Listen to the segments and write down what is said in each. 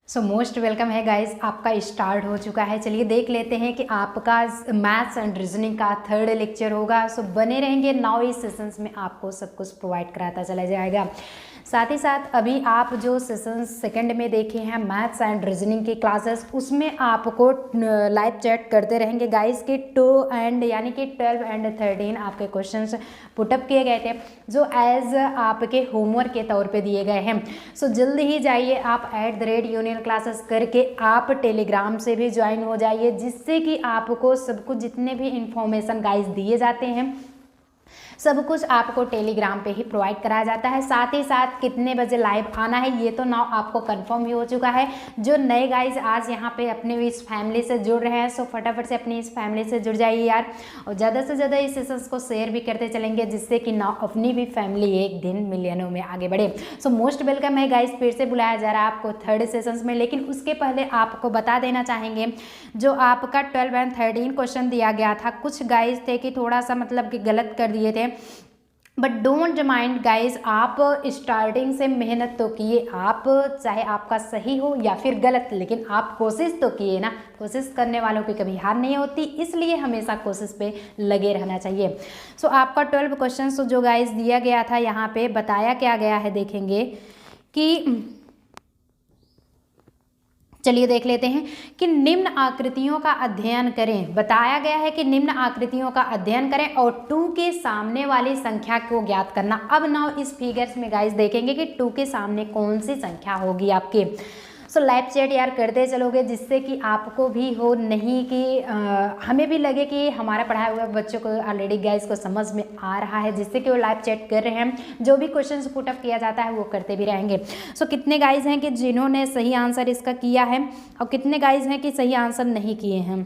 So most welcome है guys, आपका start हो चुका है। चलिए देख लेते हैं कि आपका मैथ्स एंड रीजनिंग का थर्ड लेक्चर होगा। सो बने रहेंगे, 9 इस सेशंस में आपको सब कुछ प्रोवाइड कराता चला जाएगा। साथ ही साथ अभी आप जो सेशंस सेकंड में देखे हैं मैथ्स एंड रीजनिंग की क्लासेस, उसमें आपको लाइव चैट करते रहेंगे गाइस के 2 एंड यानी कि 12 एंड 13 आपके क्वेश्चंस पुटअप किए गए थे जो एज आपके होमवर्क के तौर पे दिए गए हैं। सो जल्द ही जाइए आप @यूनियन क्लासेस करके आप टेलीग्राम से भी ज्वाइन हो जाइए, जिससे कि आपको सब कुछ जितने भी इंफॉर्मेशन गाइस दिए जाते हैं सब कुछ आपको टेलीग्राम पे ही प्रोवाइड कराया जाता है। साथ ही साथ कितने बजे लाइव आना है ये तो नाउ आपको कंफर्म ही हो चुका है। जो नए गाइज आज यहाँ पे अपने इस फैमिली से जुड़ रहे हैं, सो फटाफट से अपनी इस फैमिली से जुड़ जाइए यार, और ज़्यादा से ज़्यादा इस सेशंस को शेयर भी करते चलेंगे, जिससे कि नाउ अपनी भी फैमिली एक दिन मिलियनों में आगे बढ़े। सो मोस्ट वेलकम है गाइज, फिर से बुलाया जा रहा है आपको थर्ड सेशंस में। लेकिन उसके पहले आपको बता देना चाहेंगे, जो आपका 12 एंड 13 क्वेश्चन दिया गया था, कुछ गाइज थे कि थोड़ा सा मतलब कि गलत कर दिए थे, बट डोंट माइंड गाइज, आप स्टार्टिंग से मेहनत तो किए, आप चाहे आपका सही हो या फिर गलत, लेकिन आप कोशिश तो किए ना। कोशिश करने वालों की कभी हार नहीं होती, इसलिए हमेशा कोशिश पे लगे रहना चाहिए। सो आपका 12 क्वेश्चन जो गाइज दिया गया था, यहाँ पे बताया क्या गया है, देखेंगे कि चलिए देख लेते हैं कि निम्न आकृतियों का अध्ययन करें। बताया गया है कि निम्न आकृतियों का अध्ययन करें और 2 के सामने वाली संख्या को ज्ञात करना। अब नाउ इस फिगर्स में गाइस देखेंगे कि 2 के सामने कौन सी संख्या होगी आपके। सो लाइव चैट यार करते चलोगे, जिससे कि आपको भी हो नहीं कि हमें भी लगे कि हमारा पढ़ाया हुआ बच्चों को ऑलरेडी गाइस को समझ में आ रहा है, जिससे कि वो लाइव चैट कर रहे हैं। जो भी क्वेश्चन पुटअप किया जाता है वो करते भी रहेंगे। सो कितने गाइस हैं कि जिन्होंने सही आंसर इसका किया है और कितने गाइस हैं कि सही आंसर नहीं किए हैं।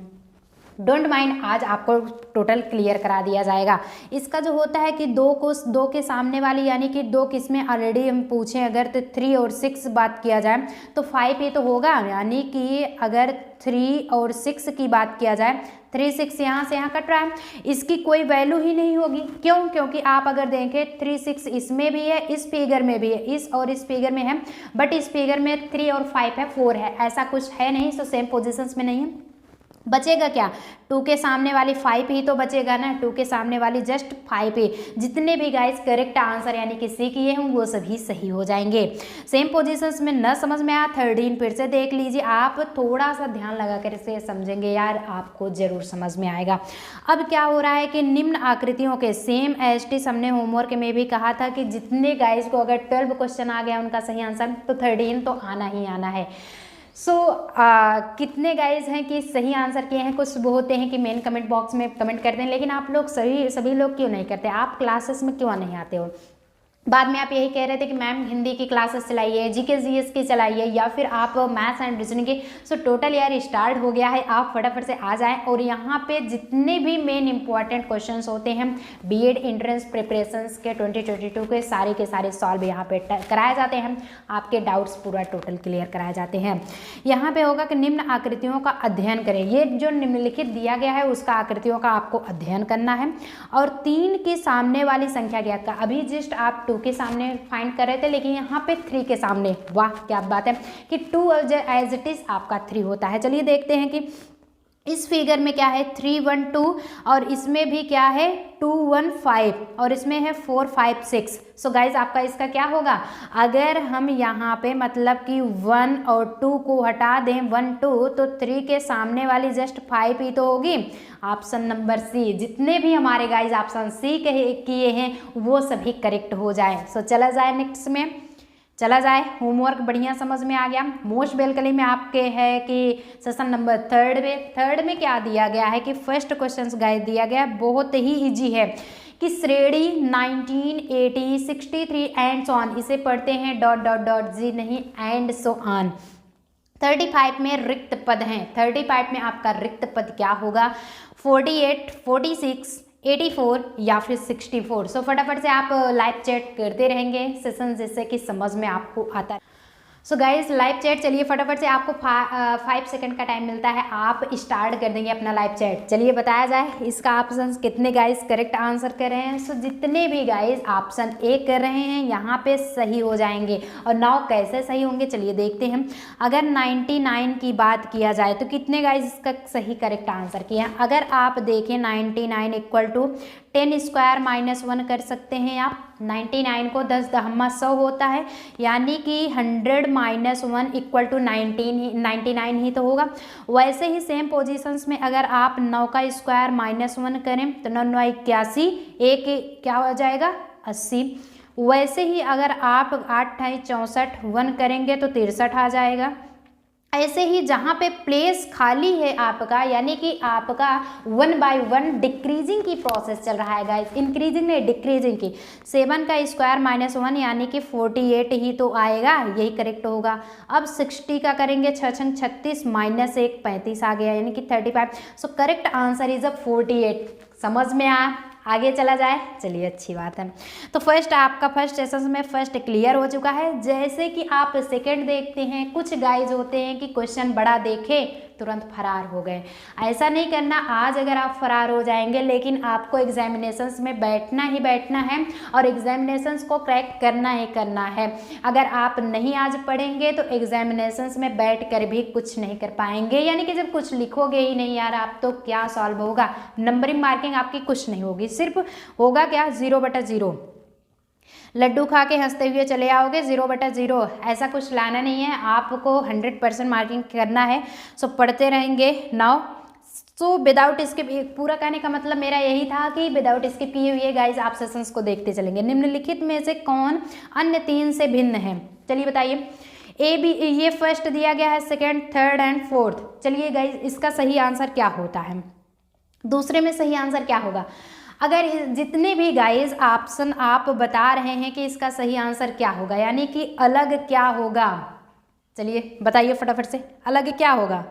डोंट माइंड, आज आपको टोटल क्लियर करा दिया जाएगा। इसका जो होता है कि 2 के सामने वाली यानी कि 2 किस्में ऑलरेडी हम पूछें अगर, तो 3 और 6 बात किया जाए तो 5 ये तो होगा, यानी कि अगर 3 और 6 की बात किया जाए, 3 6 यहाँ से यहाँ कट रहा है, इसकी कोई वैल्यू ही नहीं होगी। क्यों? क्योंकि आप अगर देखें 3 6 इसमें भी है, इस फिगर में भी है, इस और इस फिगर में है, बट इस फिगर में 3 और 5 है, 4 है, ऐसा कुछ है नहीं। सो सेम पोजिशंस में नहीं है। बचेगा क्या? 2 के सामने वाली 5 ही तो बचेगा ना, 2 के सामने वाली जस्ट 5 ही। जितने भी गाइस करेक्ट आंसर यानी कि सी किए हैं वो सभी सही हो जाएंगे। सेम पोजीशंस में न समझ में आया 13 फिर से देख लीजिए, आप थोड़ा सा ध्यान लगा कर इसे समझेंगे यार, आपको जरूर समझ में आएगा। अब क्या हो रहा है कि निम्न आकृतियों के सेम एज टी हमने होमवर्क में भी कहा था कि जितने गाइस को अगर 12 क्वेश्चन आ गया उनका सही आंसर, तो 13 तो आना ही आना है। सो कितने गाइज हैं कि सही आंसर किए हैं? कुछ वो होते हैं कि मेन कमेंट बॉक्स में कमेंट करते हैं, लेकिन आप लोग सभी लोग क्यों नहीं करते? आप क्लासेस में क्यों नहीं आते हो? बाद में आप यही कह रहे थे कि मैम हिंदी की क्लासेस चलाइए, जीके जीएस की चलाइए, या फिर आप मैथ्स एंड रीजनिंग की। सो टोटल यार स्टार्ट हो गया है, आप फटाफट से आ जाएं। और यहाँ पे जितने भी मेन इंपॉर्टेंट क्वेश्चंस होते हैं बीएड एंट्रेंस प्रिपरेशंस के 2022 के सारे सॉल्व यहाँ पे कराए जाते हैं। आपके डाउट्स पूरा टोटल क्लियर कराए जाते हैं। यहाँ पे होगा कि निम्न आकृतियों का अध्ययन करें। ये जो निम्नलिखित दिया गया है उसका आकृतियों का आपको अध्ययन करना है और 3 के सामने वाली संख्या ज्ञात का। अभी जस्ट आप 2 के सामने फाइंड कर रहे थे, लेकिन यहाँ पे 3 के सामने, वाह क्या बात है कि 2 एज इट इज आपका 3 होता है। चलिए देखते हैं कि इस फिगर में क्या है, 3 1 2 और इसमें भी क्या है 2 1 5 और इसमें है 4 5 6। सो गाइज आपका इसका क्या होगा? अगर हम यहाँ पे मतलब कि 1 और 2 को हटा दें, 1 2, तो 3 के सामने वाली जस्ट 5 ही तो होगी। ऑप्शन नंबर सी, जितने भी हमारे गाइज ऑप्शन सी किए हैं वो सभी करेक्ट हो जाए। सो चला जाए नेक्स्ट में, चला जाए। होमवर्क बढ़िया समझ में आ गया। मोस्ट बेलकली में आपके है कि सेशन नंबर थर्ड में क्या दिया गया है कि फर्स्ट क्वेश्चन गाइस दिया गया है, बहुत ही इजी है कि श्रेणी 19 80 63 एंड सो ऑन, इसे पढ़ते हैं डॉट डॉट डॉट जी नहीं एंड सो ऑन। 35 में रिक्त पद हैं, 35 में आपका रिक्त पद क्या होगा? 48 46 84 या फिर 64। सो फटाफट से आप लाइव चैट करते रहेंगे सेशन, जिससे कि समझ में आपको आता है। सो गाइस लाइव चैट चलिए फटाफट से, आपको 5 सेकंड का टाइम मिलता है, आप स्टार्ट कर देंगे अपना लाइव चैट। चलिए बताया जाए इसका ऑप्शन कितने गाइस करेक्ट आंसर कर रहे हैं। सो जितने भी गाइस ऑप्शन ए कर रहे हैं यहाँ पे सही हो जाएंगे। और 9 कैसे सही होंगे चलिए देखते हैं। अगर 99 की बात किया जाए तो कितने गाइस इसका सही करेक्ट आंसर किए हैं। अगर आप देखें 99 इक्वल टू 10 स्क्वायर माइनस 1 कर सकते हैं आप। 99 को 10 दहम्मा 100 होता है, यानी कि 100 माइनस 1 इक्वल टू 99 ही तो होगा। वैसे ही सेम पोजीशंस में अगर आप 9 का स्क्वायर माइनस 1 करें तो 9 9 81, एक क्या हो जाएगा 80। वैसे ही अगर आप 8 8 64 1 करेंगे तो 63 आ जाएगा। ऐसे ही जहाँ पे प्लेस खाली है आपका, यानी कि आपका 1 बाय 1 डिक्रीजिंग की प्रोसेस चल रहा है गाइस, इंक्रीजिंग नहीं डिक्रीजिंग की। 7 का स्क्वायर माइनस 1 यानी कि 48 ही तो आएगा, यही करेक्ट होगा। अब 60 का करेंगे 6 छंग 36 माइनस 1 35 आ गया, यानी कि 35। So correct answer is 48। समझ में आगे चला जाए, चलिए अच्छी बात है। तो फर्स्ट आपका फर्स्ट सेशन में फर्स्ट क्लियर हो चुका है। जैसे कि आप सेकंड देखते हैं, कुछ गाइज होते हैं कि क्वेश्चन बड़ा देखे तुरंत फरार हो गए। ऐसा नहीं करना, आज अगर आप फरार हो जाएंगे लेकिन आपको एग्जामिनेशंस में बैठना ही बैठना है और एग्जामिनेशंस को क्रैक करना ही करना है। अगर आप नहीं आज पढ़ेंगे तो एग्जामिनेशंस में बैठ कर भी कुछ नहीं कर पाएंगे, यानी कि जब कुछ लिखोगे ही नहीं यार आप तो क्या सॉल्व होगा, नंबरिंग मार्किंग आपकी कुछ नहीं होगी, सिर्फ होगा क्या 0/0। लड्डू खा के हंसते हुए चले आओगे 0/0, ऐसा कुछ लाना नहीं है, आपको 100% मार्किंग करना है। सो पढ़ते रहेंगे नाउ। सो विदाउट स्किप, पूरा कहने का मतलब मेरा यही था कि विदाउट स्किप किए हुए गाइज आप सेशंस को देखते चलेंगे। निम्नलिखित में से कौन अन्य 3 से भिन्न है, चलिए बताइए। ए बी, ये फर्स्ट दिया गया है, सेकेंड थर्ड एंड फोर्थ। चलिए गाइज इसका सही आंसर क्या होता है, दूसरे में सही आंसर क्या होगा। अगर जितने भी गाइज ऑप्शन आप बता रहे हैं कि इसका सही आंसर क्या होगा, यानी कि अलग क्या होगा, चलिए बताइए फटाफट से, अलग क्या होगा।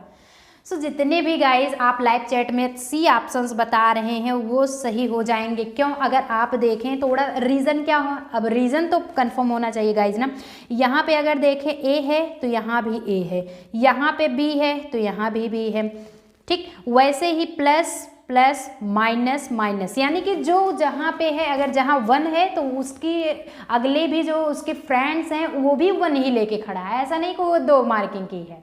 सो जितने भी गाइज आप लाइव चैट में सी ऑप्शंस बता रहे हैं वो सही हो जाएंगे। क्यों, अगर आप देखें थोड़ा रीज़न क्या हो, अब रीज़न तो कंफर्म होना चाहिए गाइज ना। यहाँ पे अगर देखें ए है तो यहाँ भी ए है, यहाँ पे बी है तो यहाँ भी बी है, ठीक। वैसे ही प्लस प्लस माइनस माइनस, यानी कि जो जहाँ पे है, अगर जहाँ 1 है तो उसकी अगले भी जो उसके फ्रेंड्स हैं वो भी 1 ही लेके खड़ा है, ऐसा नहीं कि वो 2 मार्किंग की है।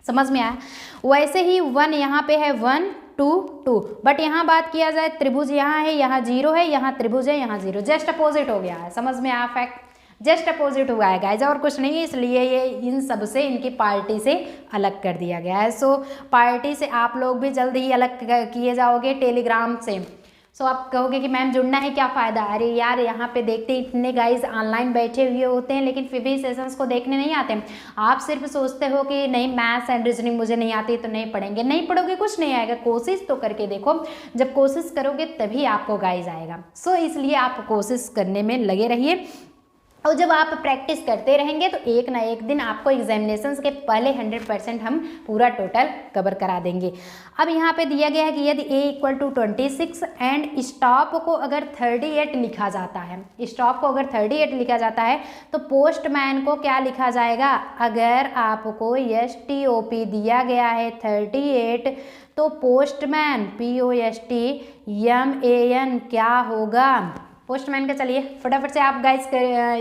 समझ में आया। वैसे ही 1 यहाँ पे है 1 2 2, बट यहाँ बात किया जाए त्रिभुज यहाँ है, यहाँ 0 है, यहाँ त्रिभुज है, यहाँ 0, जस्ट अपोजिट हो गया है। समझ में आया, फैक्ट जस्ट अपोजिट हुआ है गाइज, और कुछ नहीं है, इसलिए ये इन सब से इनकी पार्टी से अलग कर दिया गया है। सो पार्टी से आप लोग भी जल्द ही अलग किए जाओगे टेलीग्राम से। सो आप कहोगे कि मैम जुड़ना है क्या फ़ायदा, अरे यार यहाँ पे देखते इतने गाइज ऑनलाइन बैठे हुए होते हैं लेकिन फिर भी सेशंस को देखने नहीं आते। आप सिर्फ सोचते हो कि नहीं मैथ्स एंड रीजनिंग मुझे नहीं आती तो नहीं पढ़ेंगे, नहीं पढ़ोगे कुछ नहीं आएगा, कोशिश तो करके देखो, जब कोशिश करोगे तभी आपको गाइज आएगा। सो इसलिए आप कोशिश करने में लगे रहिए, और जब आप प्रैक्टिस करते रहेंगे तो एक ना एक दिन आपको एग्जामिनेशंस के पहले 100% हम पूरा टोटल कवर करा देंगे। अब यहाँ पे दिया गया है कि यदि a equal to 26 and stop को अगर 38 लिखा जाता है, स्टॉप को अगर 38 लिखा जाता है तो पोस्टमैन को क्या लिखा जाएगा। अगर आपको STOP दिया गया है 38 तो पोस्टमैन POSTMAN क्या होगा पोस्टमैन का। चलिए फटाफट से आप गाइस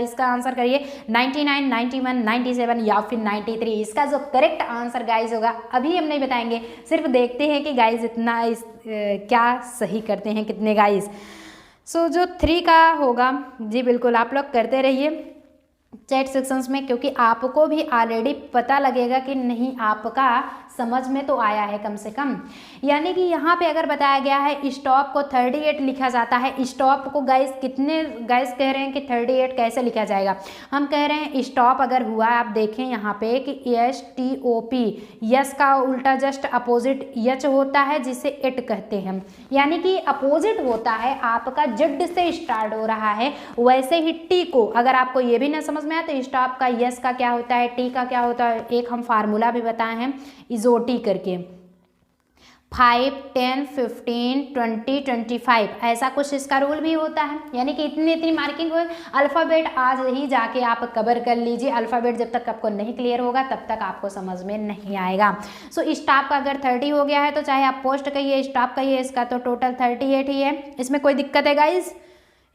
इसका आंसर करिए 99, 91, 97 या फिर 93। इसका जो करेक्ट आंसर गाइस होगा अभी हम नहीं बताएंगे, सिर्फ देखते हैं कि गाइस इतना क्या सही करते हैं कितने गाइस। सो जो 3 का होगा, जी बिल्कुल आप लोग करते रहिए चैट सेक्शंस में, क्योंकि आपको भी ऑलरेडी पता लगेगा कि नहीं आपका समझ में तो आया है कम से कम। यानी कि यहाँ पे अगर बताया गया है स्टॉप को 38 लिखा जाता है, स्टॉप को गाइस कितने गाइस कह रहे हैं कि 38 कैसे लिखा जाएगा। हम कह रहे हैं स्टॉप अगर हुआ, आप देखें यहाँ पे कि STOP, यस का उल्टा जस्ट अपोजिट यच होता है जिसे एट कहते हैं, यानी कि अपोजिट होता है आपका जेड से स्टार्ट हो रहा है। वैसे ही टी को अगर आपको ये भी ना समझ में आए तो स्टॉप का यस का क्या होता है, टी का क्या होता है, एक हम फार्मूला भी बताए हैं इजोटी करके। 5, 10, 15, 20, 25 ऐसा कुछ इसका रूल भी होता है, यानी कि इतनी मार्किंग हो। अल्फ़ाबेट आज ही जाके आप कवर कर लीजिए, अल्फ़ाबेट जब तक आपको नहीं क्लियर होगा तब तक आपको समझ में नहीं आएगा। सो स्टाफ का अगर 30 हो गया है तो चाहे आप पोस्ट कहिए स्टाफ कहिए, इसका तो टोटल 38 ही है। इसमें कोई दिक्कत है गाइज?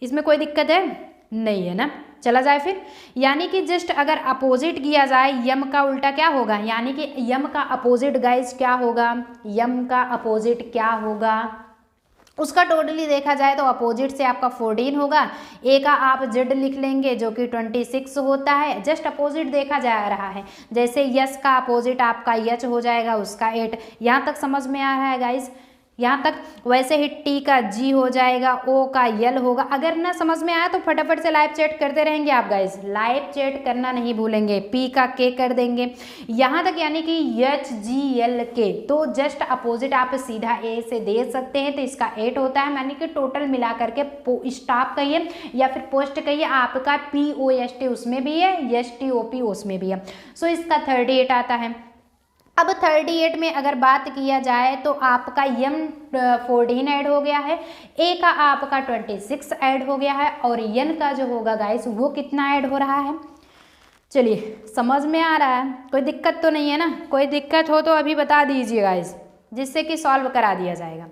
इसमें कोई दिक्कत है? नहीं है ना। चला जाए फिर, यानी कि जस्ट अगर अपोजिट किया जाए, यम का उल्टा क्या होगा, यानी कि यम का अपोजिट गाइज क्या होगा, यम का अपोजिट क्या होगा, उसका टोटली देखा जाए तो अपोजिट से आपका 14 होगा। ए का आप जेड लिख लेंगे जो कि 26 होता है, जस्ट अपोजिट देखा जा रहा है। जैसे यस का अपोजिट आपका यच हो जाएगा, उसका 8। यहाँ तक समझ में आ रहा है गाइज? यहाँ तक। वैसे ही टी का जी हो जाएगा, ओ का यल होगा। अगर ना समझ में आया तो फटाफट से लाइव चैट करते रहेंगे आप गाइज, लाइव चैट करना नहीं भूलेंगे। पी का के कर देंगे यहाँ तक, यानी कि एच जी एल के, तो जस्ट अपोजिट आप सीधा ए से दे सकते हैं, तो इसका 8 होता है। यानी कि टोटल मिला करके स्टाफ कहिए या फिर पोस्ट कहिए, आपका POST उसमें भी है, STOP उसमें भी है। सो इसका 38 आता है। अब 38 में अगर बात किया जाए तो आपका यम 14 ऐड हो गया है, ए का आपका 26 ऐड हो गया है, और यन का जो होगा गाइस वो कितना ऐड हो रहा है? चलिए समझ में आ रहा है, कोई दिक्कत तो नहीं है ना? कोई दिक्कत हो तो अभी बता दीजिए गाइस, जिससे कि सॉल्व करा दिया जाएगा।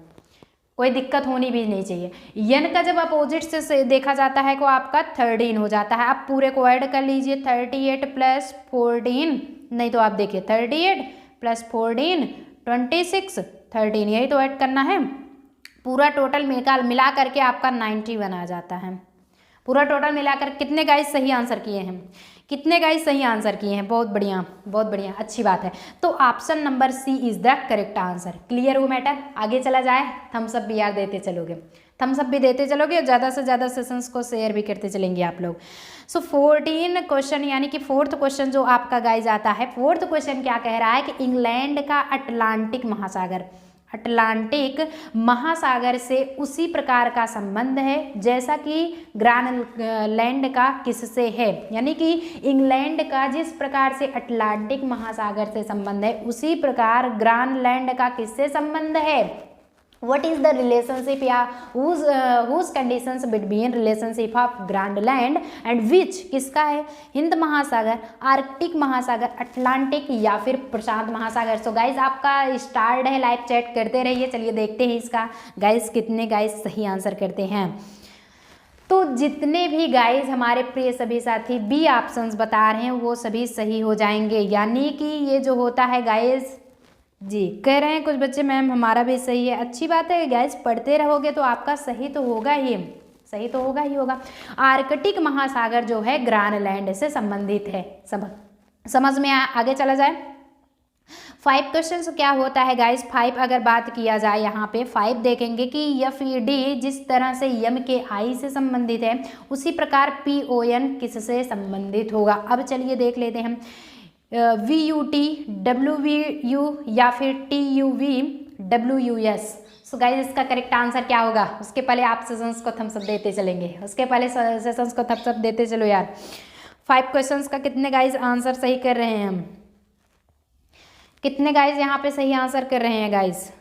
कोई दिक्कत होनी भी नहीं चाहिए। यन का जब अपोजिट से देखा जाता है तो आपका 13 हो जाता है। आप पूरे को ऐड कर लीजिए, 38 + 14, नहीं तो आप देखिए 38 + 14 26 13, यही तो ऐड करना है। पूरा टोटल मिला करके आपका 91 आ जाता है। पूरा टोटल मिलाकर कितने गाइस सही आंसर किए हैं? कितने गाइस सही आंसर किए हैं? बहुत बढ़िया, बहुत बढ़िया, अच्छी बात है। तो option number C is the correct answer. Clear हो मैटर? आगे चला जाए। थम्स अप भी यार देते चलोगे, थम्स अप भी देते चलोगे, और ज़्यादा से ज़्यादा सेशंस को शेयर भी करते चलेंगे आप लोग। सो 14 क्वेश्चन, यानी कि 4th क्वेश्चन जो आपका गाइज आता है, 4th क्वेश्चन क्या कह रहा है कि इंग्लैंड का अटलांटिक महासागर, अटलांटिक महासागर से उसी प्रकार का संबंध है जैसा कि ग्रीनलैंड का किससे है। यानी कि इंग्लैंड का जिस प्रकार से अटलांटिक महासागर से संबंध है, उसी प्रकार ग्रीनलैंड का किससे संबंध है? What is the relationship या whose conditions between relationship of Greenland and which, किसका है? हिंद महासागर, आर्कटिक महासागर, अटलांटिक या फिर प्रशांत महासागर। सो गाइज आपका स्टार्ट है, लाइव चैट करते रहिए। चलिए देखते हैं इसका गाइज कितने गाइज सही आंसर करते हैं। तो जितने भी गाइज हमारे प्रिय सभी साथी बी ऑप्शंस बता रहे हैं वो सभी सही हो जाएंगे। यानी कि ये जो होता है गाइज, जी कह रहे हैं कुछ बच्चे मैम हमारा भी सही है। अच्छी बात है गाइस, पढ़ते रहोगे तो आपका सही तो होगा ही, सही तो होगा ही होगा। आर्कटिक महासागर जो है ग्रीनलैंड से संबंधित है। समझ में आगे चला जाए। 5 क्वेश्चन क्या होता है गाइस? 5 अगर बात किया जाए यहाँ पे 5 देखेंगे कि FED जिस तरह से यम के आई से संबंधित है, उसी प्रकार PON किससे संबंधित होगा। अब चलिए देख लेते हैं। VUT WVU या फिर TUV WUS। सो गाइस इसका करेक्ट आंसर क्या होगा? उसके पहले आप सेशंस को थम्स अप देते चलेंगे, उसके पहले सेशंस को थम्स अप देते चलो यार। 5 क्वेश्चंस का कितने गाइस आंसर सही कर रहे हैं हम? कितने गाइस यहाँ पे सही आंसर कर रहे हैं गाइस?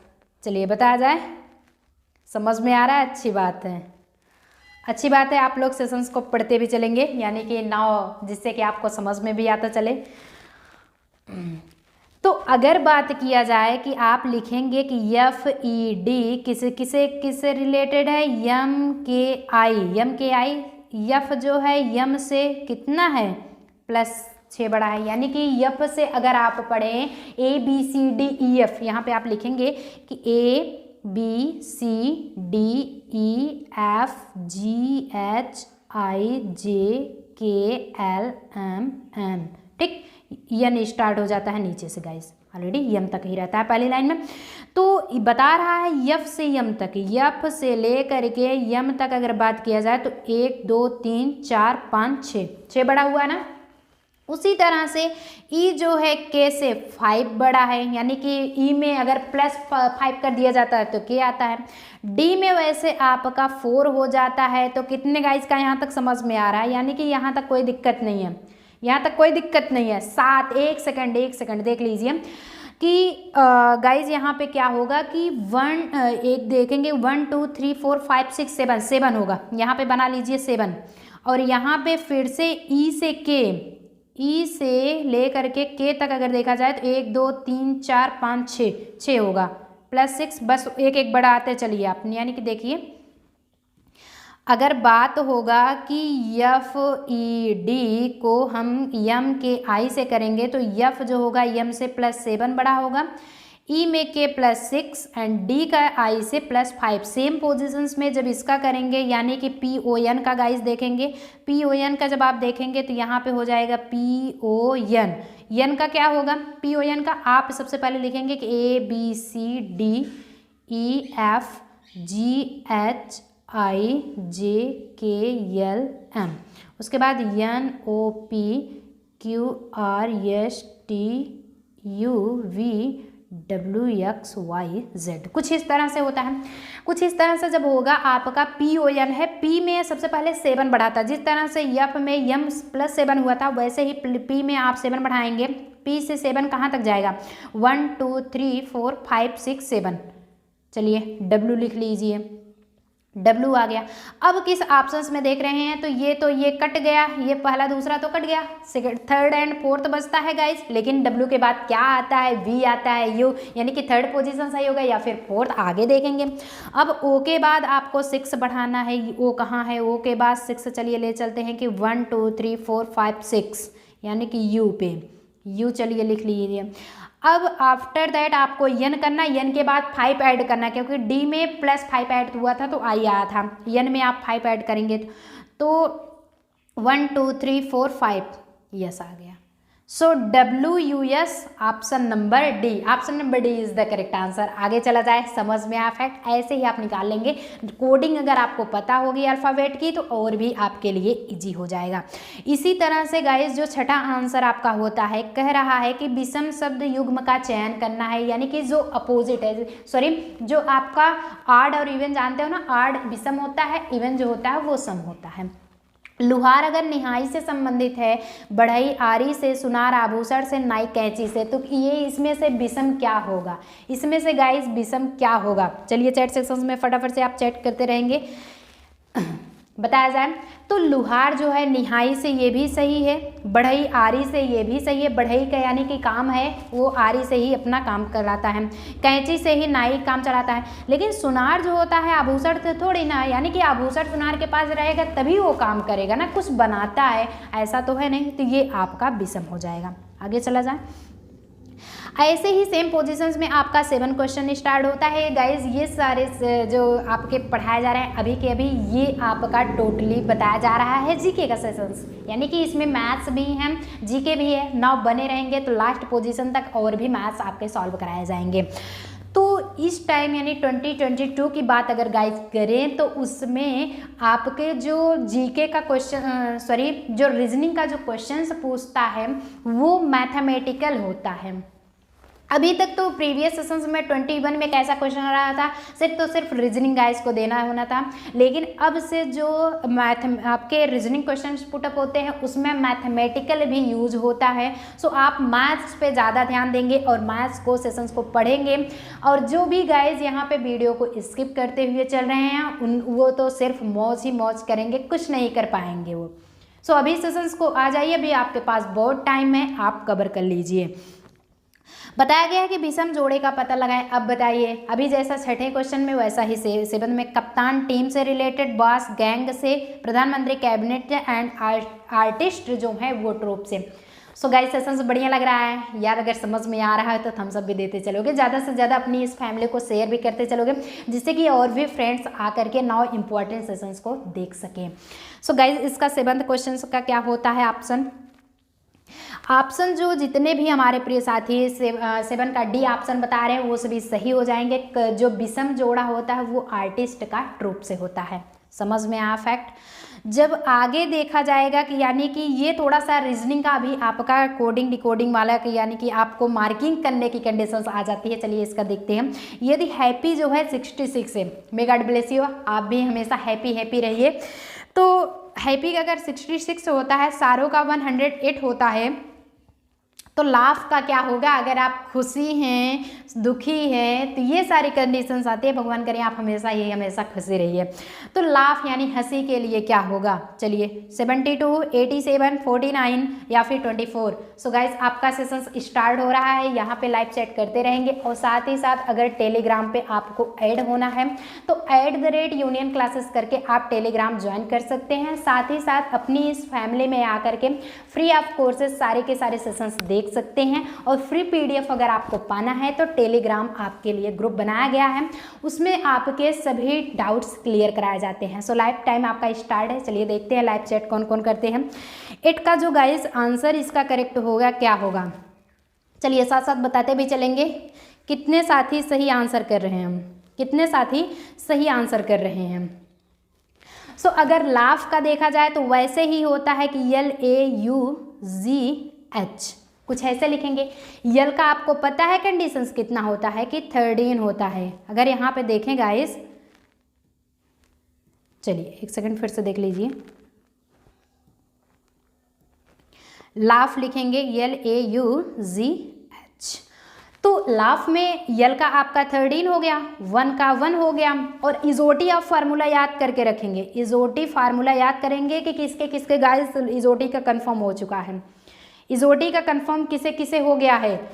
चलिए बताया जाए। समझ में आ रहा है? अच्छी बात है, अच्छी बात है। आप लोग सेशंस को पढ़ते भी चलेंगे, यानी कि नाउ जिससे कि आपको समझ में भी आता चले। तो अगर बात किया जाए कि आप लिखेंगे कि FED किसे रिलेटेड है? यम के आई। यफ जो है यम से कितना है? +6 बड़ा है। यानी कि यफ से अगर आप पढ़ें ABCDEF, यहाँ पे आप लिखेंगे कि ABCDEFGHIJKLMN, ठीक। यन स्टार्ट हो जाता है नीचे से गाइस, ऑलरेडी यम तक ही रहता है पहली लाइन में। तो बता रहा है यफ से यम तक, यफ से लेकर के यम तक अगर बात किया जाए तो 1 2 3 4 5 6 बड़ा हुआ ना। उसी तरह से ई जो है के से 5 बड़ा है, यानी कि ई में अगर +5 कर दिया जाता है तो के आता है। डी में वैसे आपका 4 हो जाता है। तो कितने गाइस का यहाँ तक समझ में आ रहा है? यानी कि यहाँ तक कोई दिक्कत नहीं है, यहाँ तक कोई दिक्कत नहीं है। 7 1 सेकंड देख लीजिए कि गाइज यहाँ पे क्या होगा कि एक देखेंगे 1 2 3 4 5 6 7 7 होगा, यहाँ पे बना लीजिए 7। और यहाँ पे फिर से ई से ले करके के तक अगर देखा जाए तो 1 2 3 4 5 6 होगा, +6 बस एक एक बढ़ाते चलिए आप। यानी कि देखिए अगर बात होगा कि यफ ई डी को हम यम के आई से करेंगे तो यफ जो होगा यम से +7 बड़ा होगा, ई में के +6 एंड डी का आई से +5। सेम पोजिशंस में जब इसका करेंगे यानी कि पी ओ एन का गाइस देखेंगे, पी ओ एन का जब आप देखेंगे तो यहाँ पे हो जाएगा पी ओ एन। एन का क्या होगा, पी ओ एन का आप सबसे पहले लिखेंगे कि ABCD EFGHIJKLM, उसके बाद NOPQRSTUVWXYZ। कुछ इस तरह से होता है। कुछ इस तरह से जब होगा आपका PON है, P में सबसे पहले 7 बढ़ाता, जिस तरह से यफ में यम +7 हुआ था वैसे ही P में आप 7 बढ़ाएंगे। P से 7 कहाँ तक जाएगा, 1 2 3 4 5 6 7। चलिए W लिख लीजिए, W आ गया। अब किस ऑप्शंस में देख रहे हैं तो ये कट गया, ये पहला दूसरा तो कट गया, सेकंड थर्ड एंड फोर्थ बचता है गाइस। लेकिन W के बाद क्या आता है, V आता है, U, यानी कि थर्ड पोजीशन सही होगा या फिर फोर्थ, आगे देखेंगे। अब O के बाद आपको 6 बढ़ाना है, O कहाँ है, O के बाद 6 चलिए ले चलते हैं कि 1 2 3 4 5 6, यानी कि U पे, U चलिए लिख लीजिए। अब आफ्टर दैट आपको यन करना, यन के बाद 5 ऐड करना, क्योंकि डी में +5 ऐड हुआ था तो आई आया था, यन में आप 5 ऐड करेंगे तो 1 2 3 4 5 यस आ गया। सो WUS option number D, option number D is the correct answer. आगे चला जाए, समझ में आया फैक्ट, ऐसे ही आप निकाल लेंगे। कोडिंग अगर आपको पता होगी अल्फ़ाबेट की तो और भी आपके लिए इजी हो जाएगा। इसी तरह से गाइस जो छठा आंसर आपका होता है, कह रहा है कि विषम शब्द युग्म का चयन करना है, यानी कि जो अपोजिट है, सॉरी जो आपका आड और इवन जानते हो ना, आड विषम होता है, इवन जो होता है वो सम होता है। लुहार अगर निहाई से संबंधित है, बढ़ई आरी से, सुनार आभूषण से, नाई कैंची से, तो ये इसमें से विषम क्या होगा, इसमें से गाइस विषम क्या होगा। चलिए चैट सेक्शन में फटाफट से आप चैट करते रहेंगे, बताया जाए तो लुहार जो है निहाई से ये भी सही है, बढ़ई आरी से ये भी सही है, बढ़ई का यानी कि काम है वो आरी से ही अपना काम कराता है, कैंची से ही नाई काम चलाता है। लेकिन सुनार जो होता है आभूषण से थोड़ी ना, यानी कि आभूषण सुनार के पास रहेगा तभी वो काम करेगा ना, कुछ बनाता है ऐसा तो है नहीं, तो ये आपका विषम हो जाएगा। आगे चला जाए, ऐसे ही सेम पोजीशंस में आपका 7 क्वेश्चन स्टार्ट होता है गाइज। ये सारे जो आपके पढ़ाए जा रहे हैं अभी के अभी, ये आपका टोटली बताया जा रहा है जीके का सेशंस, यानी कि इसमें मैथ्स भी हैं, जीके भी है। 9 बने रहेंगे तो लास्ट पोजीशन तक और भी मैथ्स आपके सॉल्व कराए जाएंगे। तो इस टाइम यानी 2022 की बात अगर गाइज करें तो उसमें आपके जो जीके का क्वेश्चन, सॉरी जो रीजनिंग का जो क्वेश्चन पूछता है वो मैथमेटिकल होता है। अभी तक तो प्रीवियस सेशंस में 21 में कैसा क्वेश्चन आ रहा था, सिर्फ रीजनिंग गाइस को देना होना था, लेकिन अब से जो आपके रीजनिंग क्वेश्चन पुटअप होते हैं उसमें मैथमेटिकल भी यूज होता है। सो आप मैथ्स पे ज़्यादा ध्यान देंगे और मैथ्स को सेशंस को पढ़ेंगे। और जो भी गाइस यहाँ पे वीडियो को स्किप करते हुए चल रहे हैं वो तो सिर्फ मौज ही मौज करेंगे, कुछ नहीं कर पाएंगे वो। सो अभी सेशंस को आ जाइए, अभी आपके पास बहुत टाइम है, आप कवर कर लीजिए। बताया गया है कि विषम जोड़े का पता लगाएं। अब बताइए, अभी जैसा छठे क्वेश्चन में वैसा ही 7 में कप्तान टीम से रिलेटेड, बॉस गैंग से, प्रधानमंत्री कैबिनेट एंड आर्टिस्ट जो है वो ट्रूप से। सो गाइस सेशंस बढ़िया लग रहा है यार, अगर समझ में आ रहा है तो थम्स अप भी देते चलोगे, ज़्यादा से ज़्यादा अपनी इस फैमिली को शेयर भी करते चलोगे, जिससे कि और भी फ्रेंड्स आकर के 9 इंपॉर्टेंट सेशंस को देख सकें। सो गाइस इसका 7th क्वेश्चन का क्या होता है ऑप्शन जो जितने भी हमारे प्रिय साथी 7 का डी ऑप्शन बता रहे हैं वो सभी सही हो जाएंगे। जो विषम जोड़ा होता है वो आर्टिस्ट का ट्रूप से होता है। समझ में आया फैक्ट। जब आगे देखा जाएगा कि यानी कि ये थोड़ा सा रीजनिंग का भी आपका कोडिंग डिकोडिंग वाला कि यानी कि आपको मार्किंग करने की कंडीशंस आ जाती है। चलिए इसका देखते हैं। यदि हैप्पी जो है 66 है, मे गॉड ब्लेस यू, आप भी हमेशा हैप्पी रहिए। तो हैप्पी का अगर 66 होता है, सारों का 108 होता है, तो लाफ का क्या होगा, अगर आप खुशी हैं, दुखी हैं, तो ये सारी कंडीशंस आती है। भगवान करें आप हमेशा खुशी रहिए। तो लाफ यानी हंसी के लिए क्या होगा, चलिए 72, 87, 49 या फिर 24। सो गाइज आपका सेशन स्टार्ट हो रहा है, यहाँ पे लाइव चैट करते रहेंगे। और साथ ही साथ अगर टेलीग्राम पे आपको ऐड होना है तो @union classes करके आप टेलीग्राम ज्वाइन कर सकते हैं। साथ ही साथ अपनी इस फैमिली में आकर के फ्री ऑफ कोर्सेज सारे के सारे सेशंस देख सकते हैं। और फ्री PDF अगर आपको पाना है तो टेलीग्राम आपके लिए ग्रुप बनाया गया है, उसमें आपके सभी डाउट्स क्लियर कराए जाते हैं। सो लाइव टाइम आपका स्टार्ट है, चलिए देखते हैं लाइव चैट कौन कौन करते हैं। 8 का जो गाइस आंसर इसका करेक्ट होगा क्या होगा, चलिए साथ साथ बताते भी चलेंगे। कितने साथी सही आंसर कर रहे हैं हम, कितने साथी सही आंसर कर रहे हैं। सो अगर लाफ का देखा जाए तो वैसे ही होता है कि LAUGH, कुछ ऐसे लिखेंगे। यल का आपको पता है कंडीशंस कितना होता है कि 13 होता है। अगर यहाँ पे देखें गाइस, चलिए एक सेकंड फिर से देख लीजिए। लाफ लिखेंगे LAUGH, तो लाफ में यल का आपका 13 हो गया, 1 का 1 हो गया। और इजोटी आप फार्मूला याद करके रखेंगे, इजोटी फार्मूला याद करेंगे कि किसके किसके गाइस इजोटी का कंफर्म हो चुका है, इजोटी का कंफर्म किसे किसे हो गया है।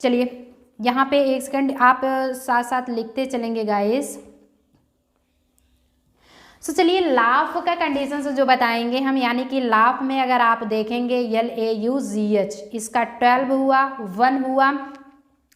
चलिए यहाँ पे एक सेकंड आप साथ साथ लिखते चलेंगे गाइस। सो चलिए लाफ का कंडीशन से जो बताएंगे हम, यानी कि लाफ में अगर आप देखेंगे LAUGH, इसका 12 हुआ, 1 हुआ,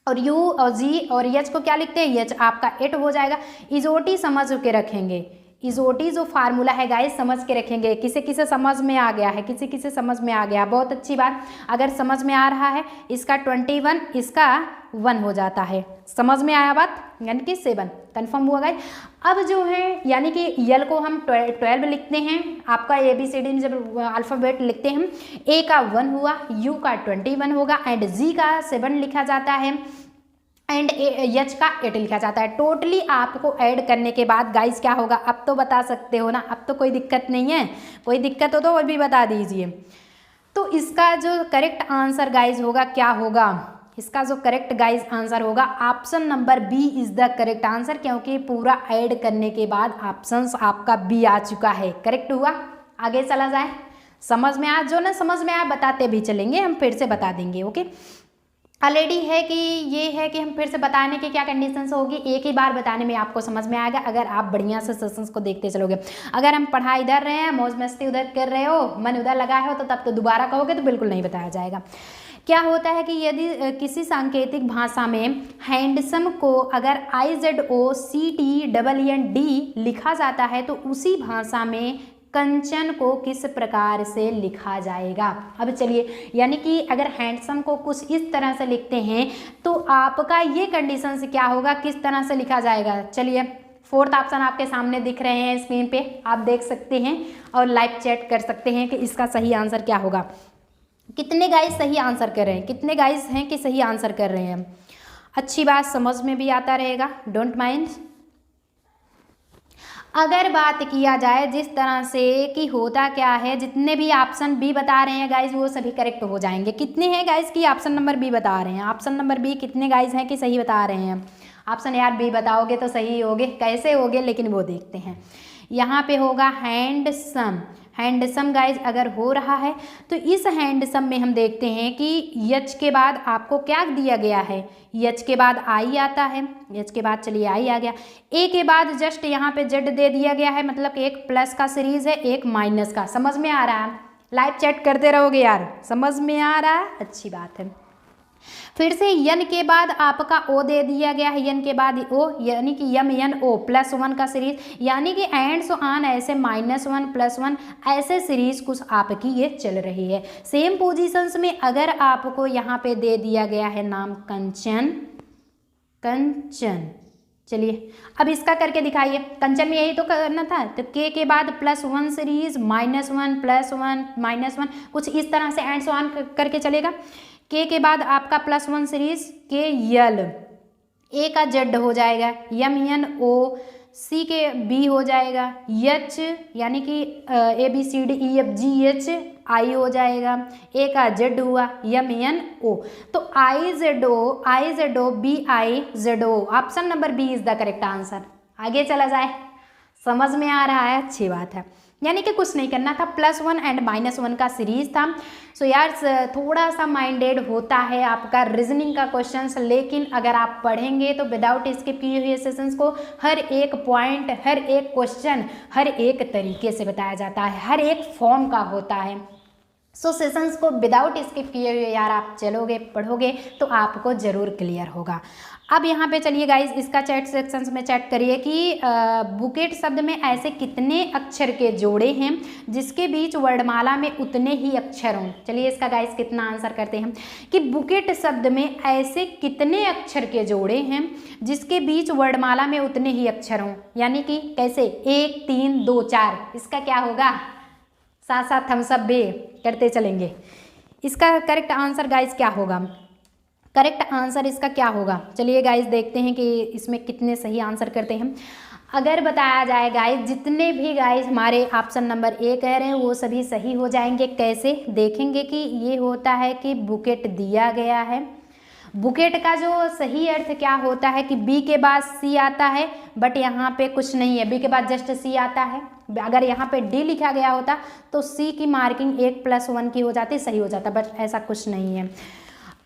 और U और G और H को क्या लिखते हैं, H आपका 8 हो जाएगा। इजोटी समझ के रखेंगे, इजोटी जो फार्मूला है गाइस समझ के रखेंगे। किसे किसे समझ में आ गया है, किसे किसे समझ में आ गया, बहुत अच्छी बात। अगर समझ में आ रहा है, इसका 21 इसका 1 हो जाता है, समझ में आया बात, यानी कि 7 कंफर्म हुआ गाइस। अब जो है यानी कि यल को हम 12 लिखते हैं, आपका ABCD में जब अल्फ़ाबेट लिखते हैं हम, A का 1 हुआ, U का 21 होगा, एंड G का 7 लिखा जाता है, एंड H का 8 लिखा जाता है। टोटली आपको ऐड करने के बाद गाइस क्या होगा, अब तो बता सकते हो ना, अब तो कोई दिक्कत नहीं है, कोई दिक्कत हो तो वो भी बता दीजिए। तो इसका जो करेक्ट आंसर गाइस होगा क्या होगा, इसका जो करेक्ट गाइस आंसर होगा option number B is the correct answer, क्योंकि पूरा ऐड करने के बाद ऑप्शंस आपका B आ चुका है। करेक्ट हुआ, आगे चला जाए। समझ में आया, जो ना समझ में आया बताते भी चलेंगे, हम फिर से बता देंगे। ओके, ऑलरेडी है कि ये है कि हम फिर से बताने की क्या कंडीशंस होगी, एक ही बार बताने में आपको समझ में आएगा अगर आप बढ़िया से सेशंस को देखते चलोगे। अगर हम पढ़ाई इधर रहे हैं, मौज मस्ती उधर कर रहे हो, मन उधर लगाए हो, तो तब तो दोबारा कहोगे तो बिल्कुल नहीं बताया जाएगा। क्या होता है कि यदि किसी सांकेतिक भाषा में हैंडसम को अगर IZOCTEND लिखा जाता है तो उसी भाषा में कंचन को किस प्रकार से लिखा जाएगा। अब चलिए, यानी कि अगर हैंडसम को कुछ इस तरह से लिखते हैं तो आपका ये कंडीशन से क्या होगा, किस तरह से लिखा जाएगा। चलिए 4th ऑप्शन आपके सामने दिख रहे हैं स्क्रीन पे, आप देख सकते हैं और लाइव चैट कर सकते हैं कि इसका सही आंसर क्या होगा। कितने गाइस सही आंसर कर रहे हैं, कितने गाइस हैं कि सही आंसर कर रहे हैं। अच्छी बात, समझ में भी आता रहेगा, डोंट माइंड। अगर बात किया जाए जिस तरह से कि होता क्या है, जितने भी ऑप्शन B बता रहे हैं गाइज वो सभी करेक्ट हो जाएंगे। कितने हैं गाइज कि ऑप्शन नंबर B बता रहे हैं, ऑप्शन नंबर B कितने गाइज हैं कि सही बता रहे हैं। ऑप्शन यार B बताओगे तो सही होगे, कैसे होगे लेकिन वो देखते हैं। यहाँ पे होगा हैंडसम, हैंडसम गाइज अगर हो रहा है तो इस हैंडसम में हम देखते हैं कि H के बाद आपको क्या दिया गया है, H के बाद I आता है, H के बाद चलिए I आ गया, A के बाद जस्ट यहाँ पे Z दे दिया गया है, मतलब कि एक प्लस का सीरीज है एक माइनस का। समझ में आ रहा है, लाइव चैट करते रहोगे यार, समझ में आ रहा है, अच्छी बात है। फिर से यन के बाद आपका ओ दे दिया गया है, यन के बाद ओ, यानी कि यम यन ओ +1 का सीरीज, यानी कि एंड सो ऑन ऐसे -1 +1 ऐसे सीरीज कुछ आपकी ये चल रही है। सेम पोजीशंस में अगर आपको यहाँ पे दे दिया गया है नाम कंचन, कंचन, चलिए अब इसका करके दिखाइए। कंचन में यही तो करना था, तो के के बाद +1 सीरीज -1 +1 -1 कुछ इस तरह से एंड सो ऑन करके चलेगा। के के बाद आपका +1 सीरीज के यल, ए का जेड हो जाएगा, यम एन ओ सी के बी हो जाएगा, एच यानी कि ABCDEFGH आई हो जाएगा, ए का जेड हुआ, MNO। तो IZO BIZO, option number B is the correct answer. आगे चला जाए, समझ में आ रहा है, अच्छी बात है। यानी कि कुछ नहीं करना था, +1 एंड -1 का सीरीज था। सो यार थोड़ा सा माइंडेड होता है आपका रीजनिंग का क्वेश्चंस, लेकिन अगर आप पढ़ेंगे तो विदाउट स्किप किए हुए सेशंस को हर एक पॉइंट, हर एक क्वेश्चन, हर एक तरीके से बताया जाता है, हर एक फॉर्म का होता है। सो सेशंस को विदाउट स्किप किए हुए यार आप चलोगे, पढ़ोगे तो आपको ज़रूर क्लियर होगा। अब यहाँ पे चलिए गाइज, इसका चैट सेक्शंस में चैट करिए कि बुकेट शब्द में ऐसे कितने अक्षर के जोड़े हैं जिसके बीच वर्णमाला में उतने ही अक्षर हों। चलिए इसका गाइज कितना आंसर करते हैं कि बुकेट शब्द में ऐसे कितने अक्षर के जोड़े हैं जिसके बीच वर्णमाला में उतने ही अक्षर हों। यानी कि कैसे, 1 3 2 4, इसका क्या होगा, साथ साथ हम सब भी करते चलेंगे। इसका करेक्ट आंसर गाइज क्या होगा, करेक्ट आंसर इसका क्या होगा। चलिए गाइज देखते हैं कि इसमें कितने सही आंसर करते हैं। अगर बताया जाए गाइज, जितने भी गाइज हमारे ऑप्शन नंबर ए कह रहे हैं वो सभी सही हो जाएंगे। कैसे, देखेंगे कि ये होता है कि बुकेट दिया गया है। बुकेट का जो सही अर्थ क्या होता है कि बी के बाद सी आता है, बट यहाँ पे कुछ नहीं है, बी के बाद जस्ट सी आता है। अगर यहाँ पे डी लिखा गया होता तो सी की मार्किंग 1+1 की हो जाती, सही हो जाता, बट ऐसा कुछ नहीं है।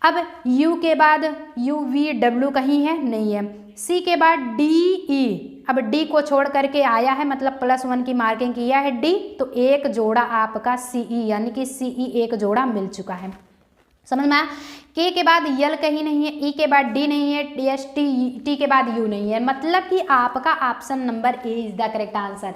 अब U के बाद UVW कहीं है, नहीं है। C के बाद DE, अब D को छोड़ करके आया है, मतलब +1 की मार्किंग किया है D, तो एक जोड़ा आपका CE, यानी कि CE एक जोड़ा मिल चुका है। समझ में आया। K के बाद यल कहीं नहीं है, E के बाद D नहीं है, T के बाद U नहीं है, मतलब कि आपका option number A is the correct answer.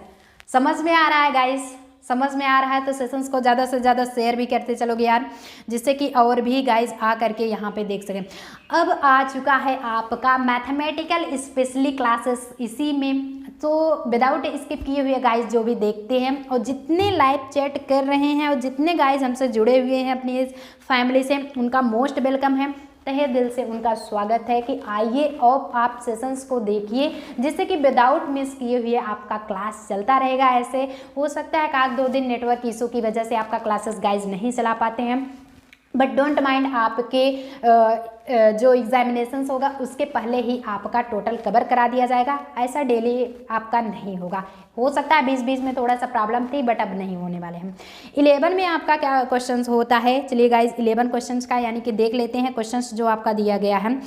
समझ में आ रहा है गाइस, समझ में आ रहा है तो सेशंस को ज़्यादा से ज़्यादा शेयर भी करते चलोगे यार, जिससे कि और भी गाइज आ करके यहाँ पे देख सकें। अब आ चुका है आपका मैथमेटिकल स्पेशली क्लासेस इसी में, तो विदाउट स्किप किए हुए गाइज जो भी देखते हैं और जितने लाइव चैट कर रहे हैं और जितने गाइज हमसे जुड़े हुए हैं अपनी इस फैमिली से, उनका मोस्ट वेलकम है, तहे दिल से उनका स्वागत है कि आइए और आप सेशंस को देखिए, जिससे कि विदाउट मिस किए हुए आपका क्लास चलता रहेगा। ऐसे हो सकता है कि 1-2 दिन नेटवर्क इशू की वजह से आपका क्लासेस गाइज नहीं चला पाते हैं, बट डोंट माइंड, आपके जो एग्जामिनेशंस होगा उसके पहले ही आपका टोटल कवर करा दिया जाएगा। ऐसा डेली आपका नहीं होगा, हो सकता है 20-20 में थोड़ा सा प्रॉब्लम थी, बट अब नहीं होने वाले हैं। 11 में आपका क्या क्वेश्चंस होता है, चलिए गाइज 11 क्वेश्चंस का यानी कि देख लेते हैं क्वेश्चंस जो आपका दिया गया है।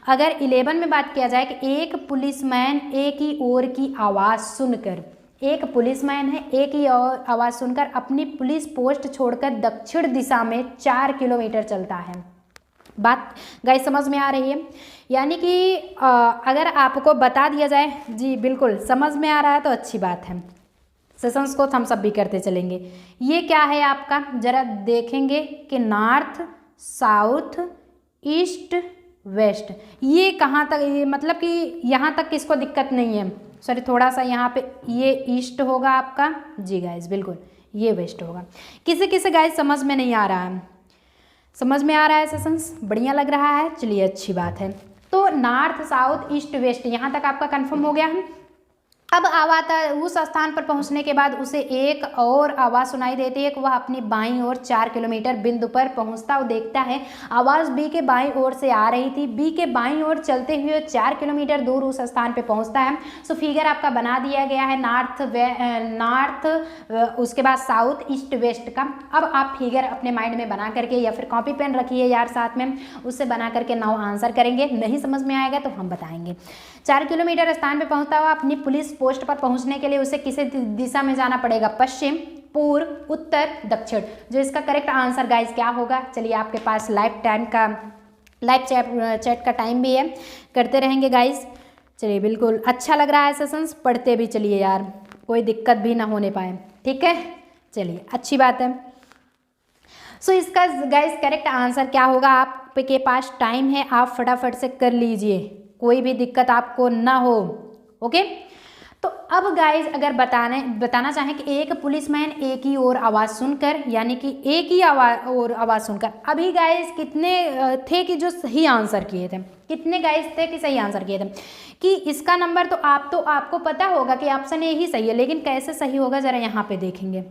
अगर 11 में बात किया जाए कि एक पुलिसमैन एक ही ओर की आवाज़ सुनकर, एक पुलिसमैन है, एक ही और आवाज़ सुनकर अपनी पुलिस पोस्ट छोड़कर दक्षिण दिशा में 4 किलोमीटर चलता है। बात गाइस समझ में आ रही है, यानी कि अगर आपको बता दिया जाए, जी बिल्कुल समझ में आ रहा है तो अच्छी बात है, सेशंस को थम्स अप भी करते चलेंगे। ये क्या है आपका, जरा देखेंगे कि नॉर्थ, साउथ, ईस्ट, वेस्ट, ये कहाँ तक, ये मतलब कि यहाँ तक किसको दिक्कत नहीं है। सॉरी, थोड़ा सा यहाँ पे ये ईस्ट होगा आपका, जी गाइस बिल्कुल, ये वेस्ट होगा। किसी किसी गाइस समझ में नहीं आ रहा है, समझ में आ रहा है सेशंस, बढ़िया लग रहा है, चलिए अच्छी बात है। तो नॉर्थ, साउथ, ईस्ट, वेस्ट यहाँ तक आपका कंफर्म हो गया है। अब आवाज़ उस स्थान पर पहुंचने के बाद उसे एक और आवाज़ सुनाई देती है कि वह अपनी बाईं ओर 4 किलोमीटर बिंदु पर पहुंचता और देखता है आवाज़ बी के बाईं ओर से आ रही थी। बी के बाईं ओर चलते हुए 4 किलोमीटर दूर उस स्थान पर पहुंचता है। सो फिगर आपका बना दिया गया है नॉर्थ, उसके बाद साउथ, ईस्ट, वेस्ट का। अब आप फिगर अपने माइंड में बना करके या फिर कॉपी पेन रखिए यार साथ में, उससे बना करके नाउ आंसर करेंगे। नहीं समझ में आएगा तो हम बताएंगे। 4 किलोमीटर स्थान पर पहुंचता हुआ अपनी पुलिस पोस्ट पर पहुंचने के लिए उसे किसी दिशा में जाना पड़ेगा, पश्चिम, पूर्व, उत्तर, दक्षिण। जो इसका करेक्ट आंसर गाइस क्या होगा, चलिए आपके पास लाइव चैट का टाइम भी है, करते रहेंगे गाइस। चलिए बिल्कुल अच्छा लग रहा है सेशंस, पढ़ते भी चलिए यार, कोई दिक्कत भी ना होने पाए, ठीक है, चलिए अच्छी बात है। सो इसका गाइस करेक्ट आंसर क्या होगा, आपके पास टाइम है, आप फटाफट से कर लीजिए, कोई भी दिक्कत आपको ना हो, ओके। तो अब गाइज अगर बताना चाहें कि एक पुलिसमैन एक ही और आवाज़ सुनकर, यानी कि एक ही आवाज़ सुनकर, अभी गाइज कितने थे कि जो सही आंसर किए थे, कितने गाइज थे कि सही आंसर किए थे, कि इसका नंबर तो आपको पता होगा कि ऑप्शन ए ही सही है, लेकिन कैसे सही होगा ज़रा यहाँ पे देखेंगे।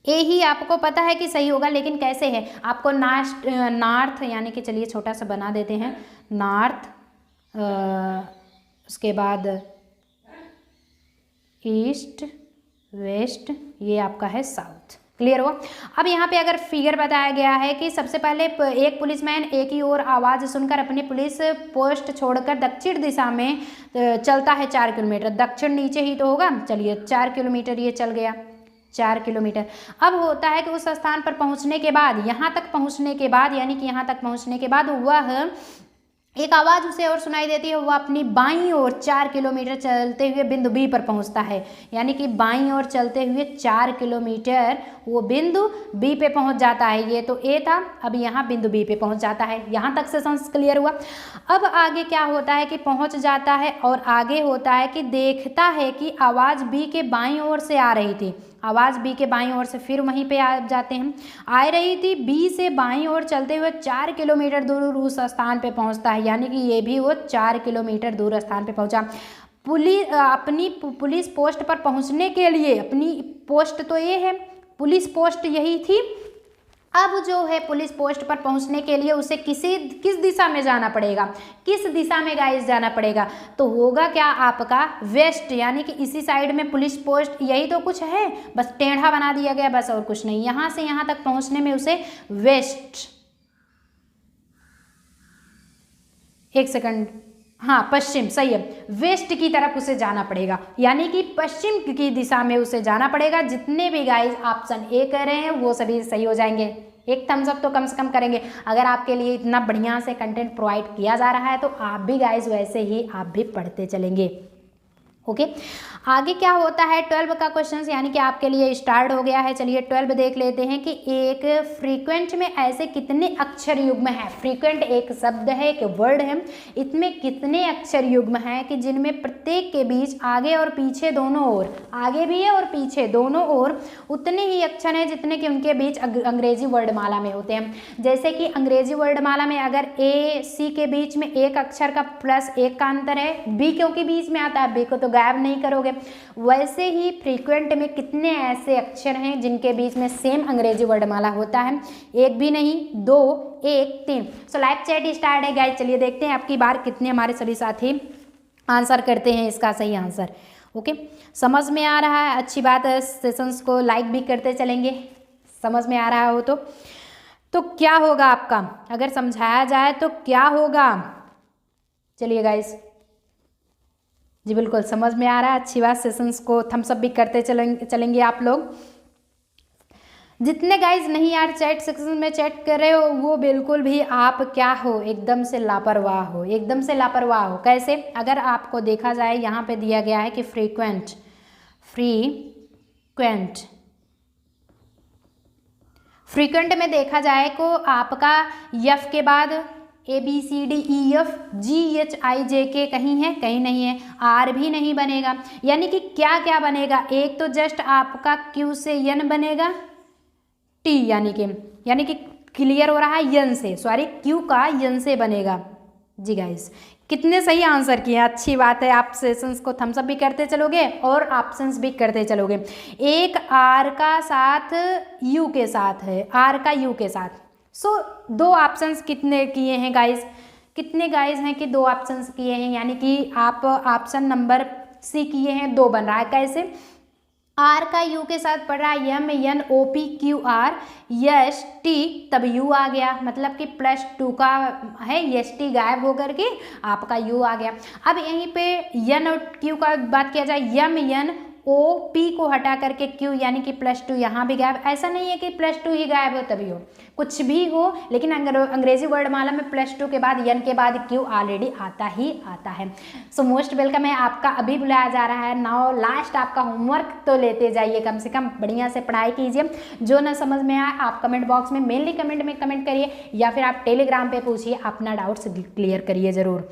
ए ही आपको पता है कि सही होगा, लेकिन कैसे है आपको नॉर्थ यानी कि चलिए छोटा सा बना देते हैं, नॉर्थ, उसके बाद ईस्ट, वेस्ट, ये आपका है साउथ। क्लियर हुआ। अब यहाँ पे अगर फिगर बताया गया है कि सबसे पहले एक पुलिसमैन एक ही और आवाज़ सुनकर अपनी पुलिस पोस्ट छोड़कर दक्षिण दिशा में चलता है 4 किलोमीटर, दक्षिण नीचे ही तो होगा, चलिए 4 किलोमीटर ये चल गया, 4 किलोमीटर। अब होता है कि उस स्थान पर पहुँचने के बाद, यहाँ तक पहुँचने के बाद, यानी कि यहाँ तक पहुँचने के बाद वह एक आवाज़ उसे और सुनाई देती है, वह अपनी बाईं ओर 4 किलोमीटर चलते हुए बिंदु बी पर पहुंचता है, यानी कि बाईं ओर चलते हुए 4 किलोमीटर वो बिंदु बी पे पहुंच जाता है। ये तो ए था, अब यहाँ बिंदु बी पे पहुंच जाता है। यहाँ तक से सेंस क्लियर हुआ। अब आगे क्या होता है कि पहुंच जाता है और आगे होता है कि देखता है कि आवाज़ बी के बाईं ओर से आ रही थी, आवाज़ बी के बाईं ओर से, फिर वहीं पे आ जाते हैं, आ रही थी बी से बाईं ओर चलते हुए 4 किलोमीटर दूर उस स्थान पे पहुंचता है, यानी कि ये भी वो 4 किलोमीटर दूर स्थान पे पहुंचा। अपनी पुलिस पोस्ट पर पहुंचने के लिए, अपनी पोस्ट तो ये है, पुलिस पोस्ट यही थी, अब जो है पुलिस पोस्ट पर पहुंचने के लिए उसे किस दिशा में जाना पड़ेगा, किस दिशा में गाइस जाना पड़ेगा, तो होगा क्या आपका वेस्ट, यानी कि इसी साइड में पुलिस पोस्ट, यही तो कुछ है, बस टेढ़ा बना दिया गया, बस और कुछ नहीं। यहाँ से यहाँ तक पहुँचने में उसे वेस्ट, एक सेकंड, हाँ पश्चिम, सही है, वेस्ट की तरफ उसे जाना पड़ेगा, यानी कि पश्चिम की दिशा में उसे जाना पड़ेगा। जितने भी गाइस ऑप्शन ए कर रहे हैं वो सभी सही हो जाएंगे। एक थम्स अप तो कम से कम करेंगे। अगर आपके लिए इतना बढ़िया से कंटेंट प्रोवाइड किया जा रहा है तो आप भी गाइस वैसे ही आप भी पढ़ते चलेंगे। ओके, आगे क्या होता है 12 का क्वेश्चन, यानी कि आपके लिए स्टार्ट हो गया है। चलिए 12 देख लेते हैं कि एक फ्रीक्वेंट में ऐसे कितने अक्षर युग्म हैं। फ्रीक्वेंट एक शब्द है, एक वर्ड है, इसमें कितने अक्षर युग्म हैं कि जिनमें प्रत्येक के बीच आगे और पीछे दोनों ओर, आगे भी है और पीछे दोनों ओर उतने ही अक्षर हैं जितने कि उनके बीच अंग्रेजी वर्णमाला में होते हैं। जैसे कि अंग्रेजी वर्णमाला में अगर ए सी के बीच में एक अक्षर का प्लस एक का अंतर है, बी क्योंकि बीच में आता है, बी को तो गायब नहीं करोगे, वैसे ही फ्रीक्वेंट में कितने ऐसे अक्षर हैं जिनके बीच में सेम अंग्रेजी वर्णमाला होता है। एक भी नहीं, 2, 1, 3। सो लाइव चैट स्टार्ट है गाइस। चलिए देखते हैं आपकी बार कितने हमारे सभी साथी आंसर करते हैं इसका सही आंसर। ओके, समझ में आ रहा है, अच्छी बात है। सेशंस को लाइक भी करते चलेंगे, समझ में आ रहा हो तो क्या होगा आपका, अगर समझाया जाए तो क्या होगा। चलिए गाइस, जी बिल्कुल समझ में आ रहा है, अच्छी बात। सेशंस को थम्स अप भी करते चलेंगे आप लोग। जितने गाइज नहीं यार चैट सेक्शन में चैट कर रहे हो वो बिल्कुल भी आप क्या हो, एकदम से लापरवाह हो, एकदम से लापरवाह हो। कैसे, अगर आपको देखा जाए यहाँ पे दिया गया है कि फ्रीक्वेंट में देखा जाए को आपका यफ के बाद ABCDEF GHIJK कहीं है, कहीं नहीं है, R भी नहीं बनेगा, यानी कि क्या क्या बनेगा, एक तो जस्ट आपका Q से N बनेगा, T यानी कि क्लियर हो रहा है, N से, सॉरी Q का N से बनेगा। जी गाइस, कितने सही आंसर किए, अच्छी बात है। आप सेशंस को थम्स अप भी करते चलोगे और ऑप्शंस भी करते चलोगे। एक R का साथ U के साथ है, R का U के साथ। सो 2 ऑप्शंस कितने किए हैं गाइस, कितने गाइस हैं कि 2 ऑप्शंस किए हैं, यानी कि आप ऑप्शन नंबर सी किए हैं, 2 बन रहा है। कैसे, आर का यू के साथ पढ़ रहा है, MNOPQR ST, तब यू आ गया, मतलब कि +2 का है, ST गायब होकर के आपका यू आ गया। अब यहीं पे N और Q का बात किया जाए, MNOP को हटा करके Q, यानी कि +2 यहाँ भी गायब। ऐसा नहीं है कि +2 ही गायब हो तभी हो, कुछ भी हो, लेकिन अंग्रेजी वर्डमाला में +2 के बाद N के बाद Q ऑलरेडी आता ही आता है। सो मोस्ट वेलकम है, आपका अभी बुलाया जा रहा है। नाउ लास्ट आपका होमवर्क तो लेते जाइए, कम से कम बढ़िया से पढ़ाई कीजिए। जो ना समझ में आए आप कमेंट बॉक्स में मेनली कमेंट करिए, या फिर आप टेलीग्राम पे पूछिए, अपना डाउट्स क्लियर करिए ज़रूर।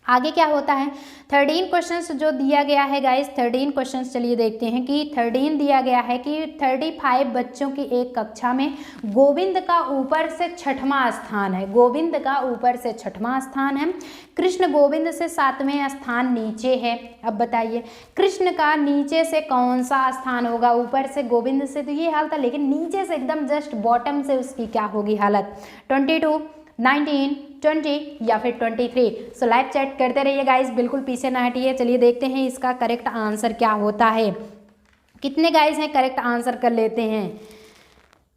आगे क्या होता है 13 क्वेश्चंस जो दिया गया है गाइस, 13 क्वेश्चंस चलिए देखते हैं कि 13 दिया गया है कि 35 बच्चों की एक कक्षा में गोविंद का ऊपर से 6वां स्थान है, गोविंद का ऊपर से 6वां स्थान है, कृष्ण गोविंद से 7वें स्थान नीचे है। अब बताइए कृष्ण का नीचे से कौन सा स्थान होगा, ऊपर से गोविंद से तो ये हाल था, लेकिन नीचे से एकदम जस्ट बॉटम से उसकी क्या होगी हालत, 22, 19, 20 या फिर 23। सो लाइव चैट करते रहिए गाइस, बिल्कुल पीछे ना हटिए। चलिए देखते हैं इसका करेक्ट आंसर क्या होता है, कितने गाइस हैं करेक्ट आंसर कर लेते हैं,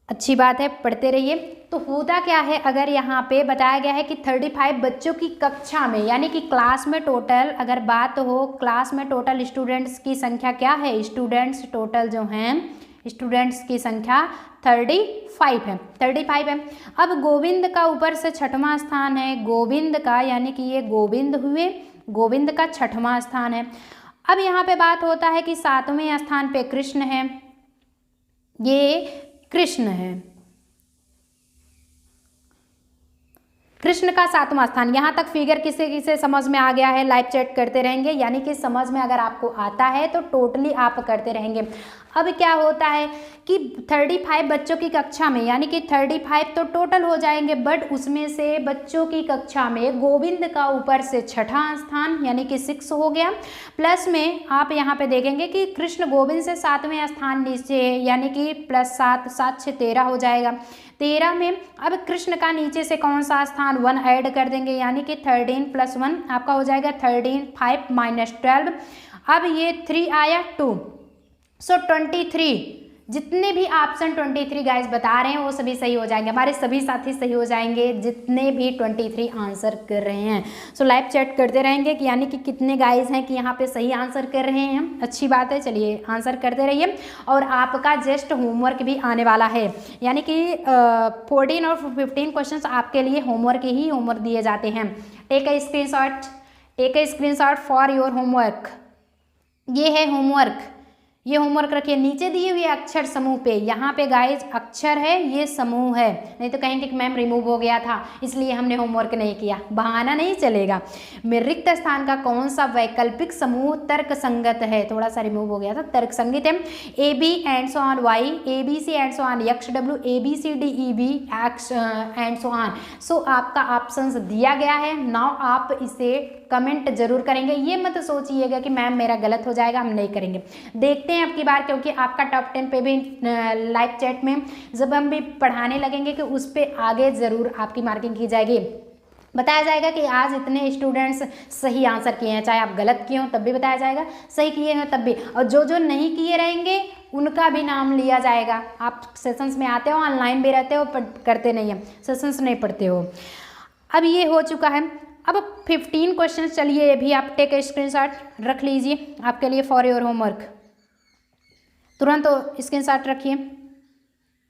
अच्छी बात है, पढ़ते रहिए। तो होता क्या है, अगर यहाँ पे बताया गया है कि 35 बच्चों की कक्षा में, यानी कि क्लास में टोटल अगर बात हो, क्लास में टोटल स्टूडेंट्स की संख्या क्या है, स्टूडेंट्स टोटल जो हैं स्टूडेंट्स की संख्या 35 है, 35 है। अब गोविंद का ऊपर से 6वां स्थान है, गोविंद का यानी कि ये गोविंद हुए, गोविंद का 6वां स्थान है। अब यहाँ पे बात होता है कि 7वें स्थान पे कृष्ण है, ये कृष्ण है, कृष्ण का 7वां स्थान। यहाँ तक फिगर किसे किसे समझ में आ गया है, लाइव चैट करते रहेंगे, यानी कि समझ में अगर आपको आता है तो टोटली आप करते रहेंगे। अब क्या होता है कि 35 बच्चों की कक्षा में, यानी कि 35 तो टोटल हो जाएंगे, बट उसमें से बच्चों की कक्षा में गोविंद का ऊपर से 6वां स्थान यानी कि 6 हो गया, प्लस में आप यहाँ पे देखेंगे कि कृष्ण गोविंद से 7वें स्थान नीचे है, यानी कि +7, 7 से 13 हो जाएगा। 13 में अब कृष्ण का नीचे से कौन सा स्थान 1 ऐड कर देंगे, यानी कि 13 + 1 आपका हो जाएगा 13, 5 - 12, अब ये 3 आया 2, सो 23। जितने भी ऑप्शन 23 गाइस बता रहे हैं वो सभी सही हो जाएंगे, हमारे सभी साथी सही हो जाएंगे जितने भी 23 आंसर कर रहे हैं। सो लाइव चैट करते रहेंगे कि यानी कि कितने गाइस हैं कि यहाँ पे सही आंसर कर रहे हैं, अच्छी बात है। चलिए आंसर करते रहिए, और आपका जस्ट होमवर्क भी आने वाला है, यानी कि 14 और 15 क्वेश्चन आपके लिए होमवर्क ही होमवर्क दिए जाते हैं। Take a screenshot for your homework, ये है होमवर्क, ये होमवर्क रखिए नीचे दिए हुए अक्षर समूह पे, यहाँ पे गाइज अक्षर है, ये समूह है, नहीं तो कहेंगे कि मैम रिमूव हो गया था इसलिए हमने होमवर्क नहीं किया, बहाना नहीं चलेगा। में रिक्त स्थान का कौन सा वैकल्पिक समूह तर्क संगत है, थोड़ा सा रिमूव हो गया था, तर्क संगत है। A B and so on Y, A B C and so on X W, A B C D E B X and so on. So आपका ऑप्शंस दिया गया है, नाउ आप इसे कमेंट जरूर करेंगे, ये मत सोचिएगा कि मैम मेरा गलत हो जाएगा, हम नहीं करेंगे। देखते हैं अब की बार, क्योंकि आपका टॉप 10 पे भी लाइव चैट में जब हम भी पढ़ाने लगेंगे कि उस पर आगे ज़रूर आपकी मार्किंग की जाएगी, बताया जाएगा कि आज इतने स्टूडेंट्स सही आंसर किए हैं, चाहे आप गलत किए हो तब भी बताया जाएगा, सही किए हैं तब भी, और जो जो नहीं किए रहेंगे उनका भी नाम लिया जाएगा। आप सेशंस में आते हो, ऑनलाइन भी रहते हो, करते नहीं हैं, सेशंस नहीं पढ़ते हो। अब ये हो चुका है, अब 15 क्वेश्चन, चलिए ये भी आप टेक स्क्रीनशॉट रख लीजिए आपके लिए फॉर योर होमवर्क, तुरंत स्क्रीनशॉट रखिए,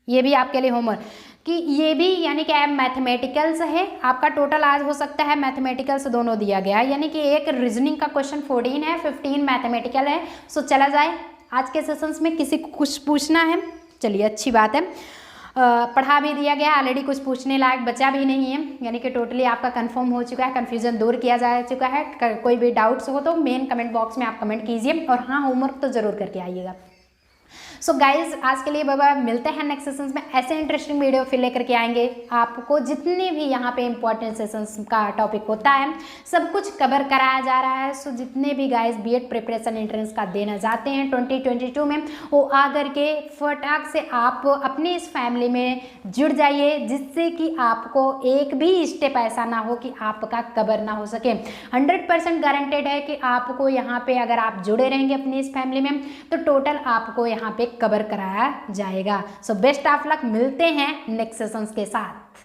ये भी आपके लिए होमवर्क कि ये भी यानी कि मैथमेटिकल्स है आपका, टोटल आज हो सकता है मैथमेटिकल्स दोनों दिया गया है, यानी कि एक रीजनिंग का क्वेश्चन 14 है, 15 मैथमेटिकल है। सो चला जाए, आज के सेशंस में किसी को कुछ पूछना है, चलिए अच्छी बात है, पढ़ा भी दिया गया ऑलरेडी, कुछ पूछने लायक बचा भी नहीं है, यानी कि टोटली आपका कंफर्म हो चुका है, कन्फ्यूजन दूर किया जा चुका है। कोई भी डाउट्स हो तो मेन कमेंट बॉक्स में आप कमेंट कीजिए, और हाँ होमवर्क तो ज़रूर करके आइएगा। सो गाइज आज के लिए बाबा, मिलते हैं नेक्स्ट सेशंस में, ऐसे इंटरेस्टिंग वीडियो फिर लेकर के आएंगे आपको, जितने भी यहाँ पे इंपॉर्टेंट सेशंस का टॉपिक होता है सब कुछ कवर कराया जा रहा है। सो जितने भी गाइज बीएड प्रिपरेशन एंट्रेंस का देना चाहते हैं 2022 में, वो आकर के फटाक से आप अपनी इस फैमिली में जुड़ जाइए, जिससे कि आपको एक भी स्टेप ऐसा ना हो कि आपका कवर ना हो सके। 100% गारंटेड है कि आपको यहाँ पे अगर आप जुड़े रहेंगे अपनी इस फैमिली में तो टोटल आपको यहाँ पे कवर कराया जाएगा। सो बेस्ट ऑफ लक, मिलते हैं नेक्स्ट सेशंस के साथ।